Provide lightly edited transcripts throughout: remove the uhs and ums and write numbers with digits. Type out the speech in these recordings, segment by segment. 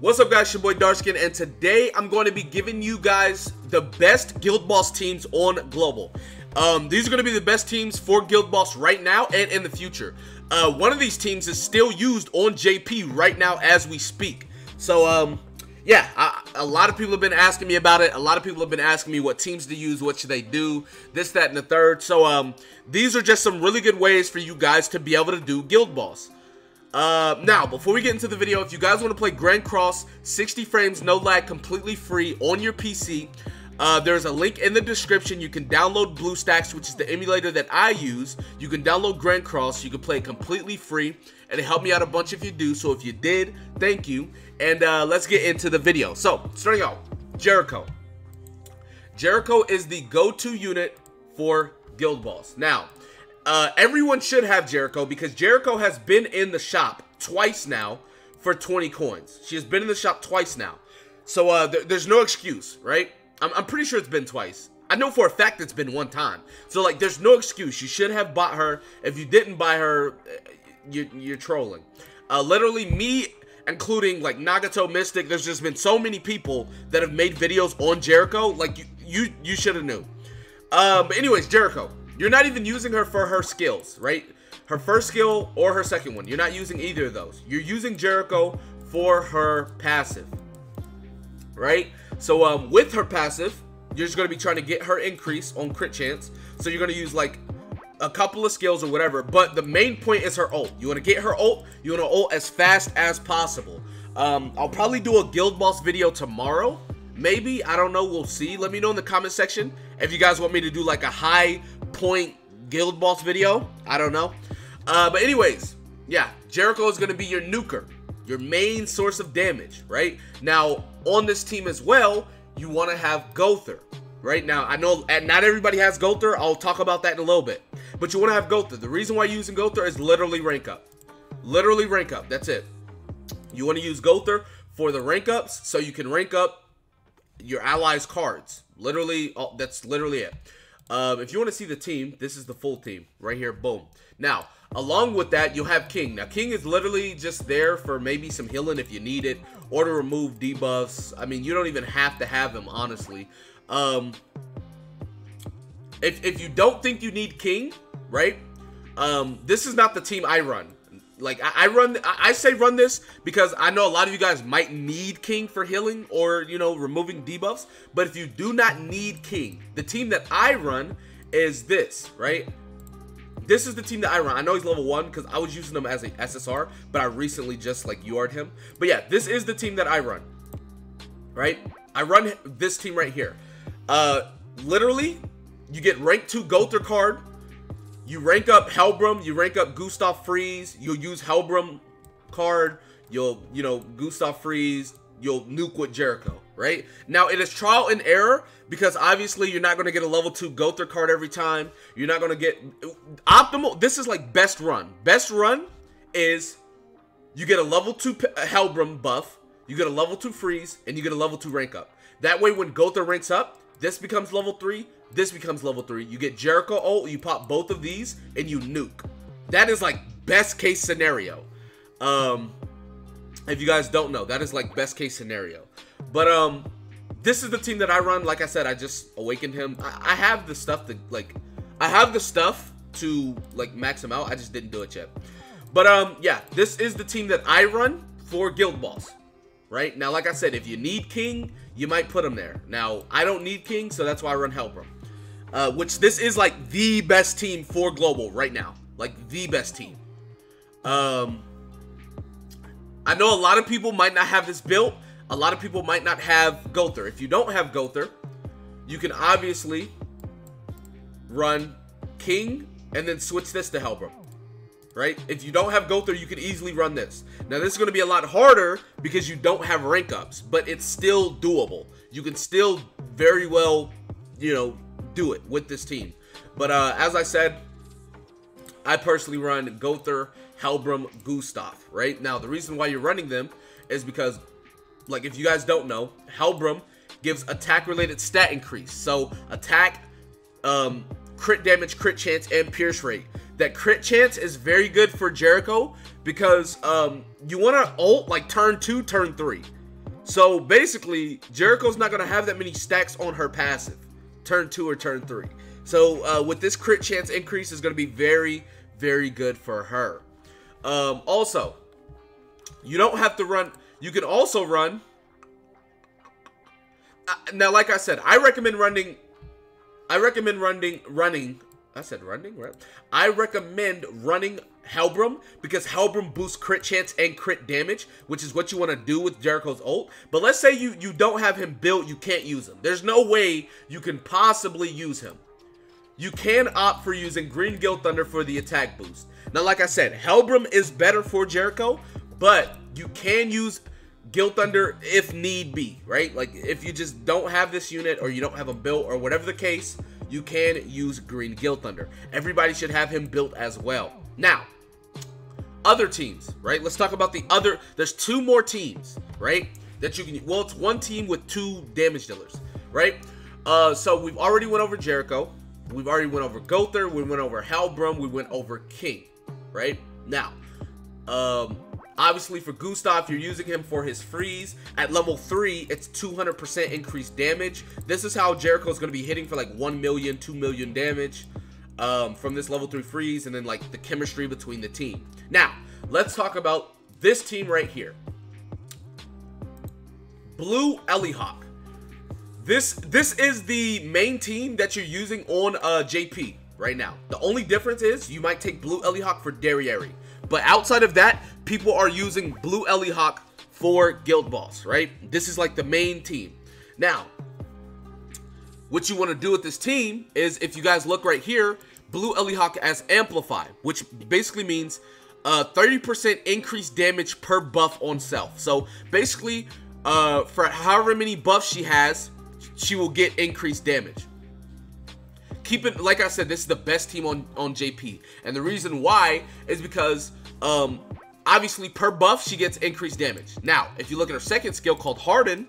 What's up, guys? It's your boy Darskin, and today I'm going to be giving you guys the best Guild Boss teams on Global. These are going to be the best teams for Guild Boss right now and in the future. One of these teams is still used on JP right now as we speak. So, yeah, a lot of people have been asking me about it. A lot of people have been asking me what teams to use, what should they do, this, that, and the third. So, these are just some really good ways for you guys to be able to do Guild Boss. Now, before we get into the video, if you guys want to play Grand Cross, 60 frames, no lag, completely free on your PC, there's a link in the description. You can download BlueStacks, which is the emulator that I use. You can download Grand Cross. You can play it completely free, and it helped me out a bunch if you do. So if you did, thank you. And let's get into the video. So, starting out, Jericho. Jericho is the go-to unit for Guild Boss. Now, everyone should have Jericho because Jericho has been in the shop twice now for 20 coins. She has been in the shop twice now. So there's no excuse, right? I'm pretty sure it's been twice. I know for a fact it's been one time. So, like, there's no excuse. You should have bought her. If you didn't buy her, you're trolling. Literally, me, including, like, Nagato, Mystic, there's just been so many people that have made videos on Jericho. Like, you should have knew. But anyways, Jericho. You're not even using her for her skills, right? Her first skill or her second one. You're not using either of those. You're using Jericho for her passive, right? So with her passive, you're just going to be trying to get her increase on crit chance. So you're going to use like a couple of skills or whatever. But the main point is her ult. You want to get her ult. You want to ult as fast as possible. I'll probably do a Guild Boss video tomorrow. Maybe. I don't know. We'll see. Let me know in the comment section if you guys want me to do like a high point Guild Boss video. I don't know. But anyways, yeah, Jericho is going to be your nuker, your main source of damage, right? Now, on this team as well, you want to have Gother, right? Now, I know not everybody has Gother. I'll talk about that in a little bit. But you want to have Gother. The reason why you're using Gother is literally rank up. Literally rank up. That's it. You want to use Gother for the rank ups so you can rank up your allies' cards. Literally, that's literally it. If you want to see the team, this is the full team right here. Boom. Now, along with that, you'll have King. Now, King is literally just there for maybe some healing if you need it, or to remove debuffs. I mean, you don't even have to have him, honestly. If you don't think you need King, right? This is not the team I run. Like, I say run this because I know a lot of you guys might need King for healing or, you know, removing debuffs. But if you do not need King, the team that I run is this, right? This is the team that I run. I know he's level 1 because I was using him as a SSR, but I recently just, like, UR'd him. But yeah, this is the team that I run, right? I run this team right here. Literally, you get rank 2 Gother card. You rank up Helbram, you rank up Gustav Freeze, you'll use Helbram card, you'll, you know, Gustav Freeze, you'll nuke with Jericho, right? Now, it is trial and error because obviously you're not going to get a level 2 Gother card every time. You're not going to get optimal. This is like best run. Best run is you get a level 2 Helbram buff, you get a level 2 Freeze, and you get a level 2 rank up. That way, when Gother ranks up, this becomes level 3. This becomes level 3. You get Jericho ult, you pop both of these, and you nuke. That is like best case scenario. If you guys don't know, that is like best case scenario. But this is the team that I run. Like I said, I just awakened him. I have the stuff to like, max him out. I just didn't do it yet. But yeah, this is the team that I run for Guild Boss. Right? Now, like I said, if you need King, you might put him there. Now, I don't need King, so that's why I run Helbram. Which this is like the best team for Global right now. Like the best team. I know a lot of people might not have this built. A lot of people might not have Gother. If you don't have Gother, you can obviously run King and then switch this to Helbram. Right? If you don't have Gother, you can easily run this. Now, this is going to be a lot harder because you don't have rank ups, but it's still doable. You can still very well, you know, do it with this team. But as I said, I personally run Gother, Helbram, Gustav, right? Now, the reason why you're running them is because, like, if you guys don't know, Helbram gives attack-related stat increase. So, attack, crit damage, crit chance, and pierce rate. That crit chance is very good for Jericho because you want to ult like turn 2, turn 3. So basically, Jericho's not going to have that many stacks on her passive, turn 2 or turn 3. So with this crit chance increase, is going to be very, very good for her. Also, you don't have to run. You can also run. Now, like I said, I recommend running. I recommend running. I said running, right? I recommend running Helbram because Helbram boosts crit chance and crit damage, which is what you want to do with Jericho's ult. But let's say you don't have him built, you can't use him. There's no way you can possibly use him. You can opt for using Green Guild Thunder for the attack boost. Now, like I said, Helbram is better for Jericho, but you can use Guild Thunder if need be, right? Like if you just don't have this unit or you don't have him built or whatever the case, you can use Green Guild Thunder. Everybody should have him built as well. Now, other teams, right? Let's talk about the other. There's 2 more teams, right? That you can. Well, it's one team with 2 damage dealers, right? So we've already went over Jericho. We've already went over Gother. We went over Helbram. We went over King, right? Now, obviously for Gustav, you're using him for his freeze. At level 3, it's 200% increased damage. This is how Jericho's going to be hitting for like 1 million, 2 million damage from this level 3 freeze, and then like the chemistry between the team. Now, let's talk about this team right here. Blue Elihawk. This is the main team that you're using on JP right now. The only difference is you might take Blue Elihawk for Derriere. But outside of that, people are using Blue Elihawk for Guild Boss, right? This is like the main team. Now, what you want to do with this team is, if you guys look right here, Blue Elihawk as Amplify, which basically means 30% increased damage per buff on self. So basically, for however many buffs she has, she will get increased damage. Keep it, like I said, this is the best team on JP. And the reason why is because, obviously, per buff, she gets increased damage. Now, if you look at her second skill called Harden,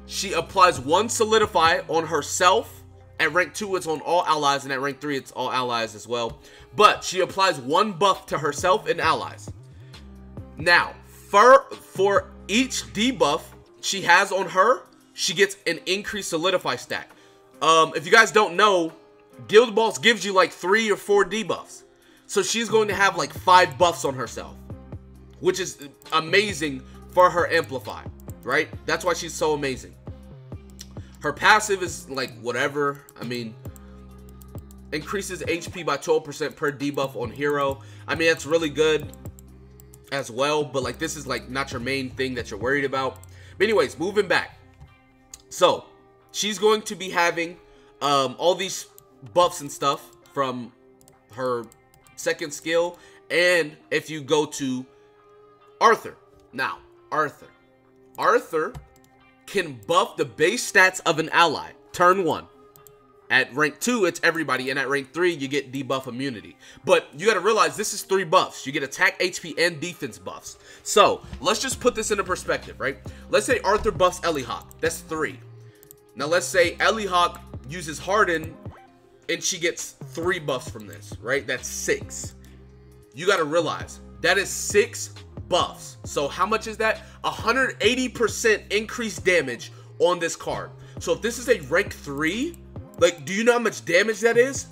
she applies 1 Solidify on herself. At rank 2, it's on all allies, and at rank 3, it's all allies as well. But she applies 1 buff to herself and allies. Now, for each debuff she has on her, she gets an increased Solidify stack. If you guys don't know, Guild Boss gives you like 3 or 4 debuffs. So she's going to have like 5 buffs on herself, which is amazing for her Amplify, right? That's why she's so amazing. Her passive is like whatever. I mean, increases HP by 12% per debuff on hero. I mean, that's really good as well, but like this is like not your main thing that you're worried about. But anyways, moving back. So she's going to be having all these buffs and stuff from her second skill. And if you go to Arthur, now Arthur can buff the base stats of an ally turn 1. At rank 2, it's everybody, and at rank 3, you get debuff immunity. But you got to realize this is 3 buffs. You get attack, HP, and defense buffs. So let's just put this into perspective, right? Let's say Arthur buffs Elihawk. That's 3. Now let's say Elihawk uses Harden, and she gets 3 buffs from this, right? That's 6. You got to realize that is 6 buffs. So how much is that? 180% increased damage on this card. So if this is a rank 3, like, do you know how much damage that is?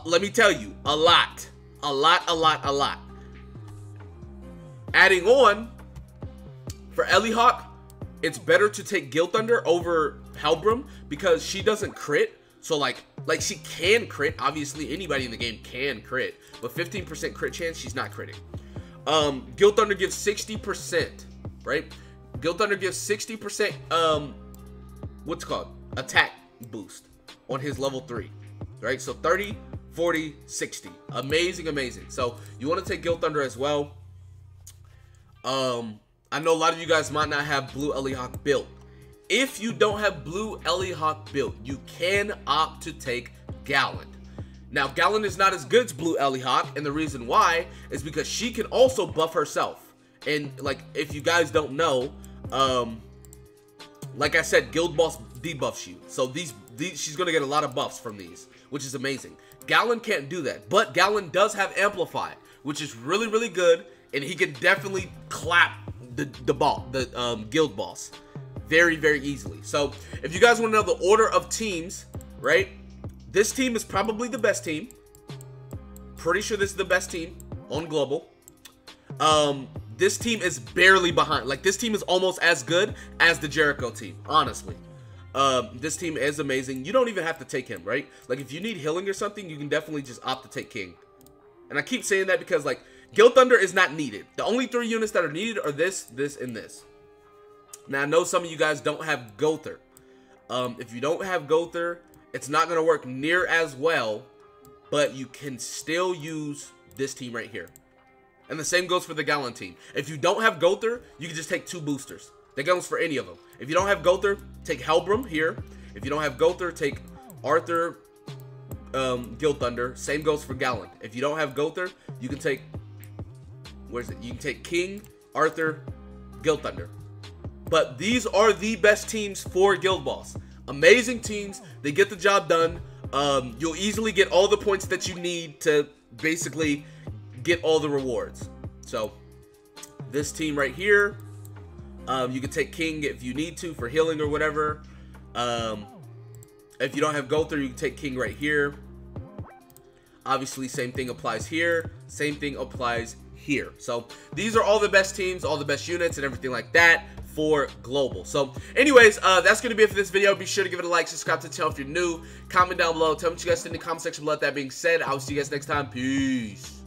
Let me tell you, a lot. A lot. Adding on, for Elihawk, it's better to take Guild Thunder over Helbram because she doesn't crit. So like she can crit. Obviously, anybody in the game can crit. But 15% crit chance, she's not critting. Guild Thunder gives 60%, right? Guild Thunder gives 60%, what's it called? Attack boost on his level 3, right? So 30, 40, 60. Amazing. So you want to take Guild Thunder as well. I know a lot of you guys might not have Blue Elihawk built. If you don't have Blue Elihawk built, you can opt to take Gallant. Now, Gallant is not as good as Blue Elihawk, and the reason why is because she can also buff herself. And, like, if you guys don't know, like I said, Guild Boss debuffs you. So these she's going to get a lot of buffs from these, which is amazing. Gallant can't do that, but Gallant does have Amplify, which is really good, and he can definitely clap the guild boss very, very easily. So if you guys want to know the order of teams, right? This team is probably the best team. Pretty sure this is the best team on global. This team is barely behind. Like, this team is almost as good as the Jericho team, honestly. This team is amazing. You don't even have to take him, right? Like, if you need healing or something, you can definitely just opt to take King. And I keep saying that because, like, Guild Thunder is not needed. The only 3 units that are needed are this, this, and this. Now, I know some of you guys don't have Gother. If you don't have Gother, it's not going to work near as well, but you can still use this team right here. And the same goes for the Gallon team. If you don't have Gother, you can just take 2 boosters. That goes for any of them. If you don't have Gother, take Helbram here. If you don't have Gother, take Arthur, Guild Thunder. Same goes for Gallon. If you don't have Gother, you can take, where's it? You can take King, Arthur, Guild Thunder. But these are the best teams for Guild Boss. Amazing teams. They get the job done. You'll easily get all the points that you need to basically get all the rewards. So this team right here, you can take King if you need to for healing or whatever. If you don't have Gother, you can take King right here. Obviously, same thing applies here. Same thing applies here. So these are all the best teams, all the best units, and everything like that for global. So anyways, that's gonna be it for this video. Be sure to give it a like, subscribe to the channel if you're new, comment down below, tell me what you guys think in the comment section below. That being said, I'll see you guys next time. Peace.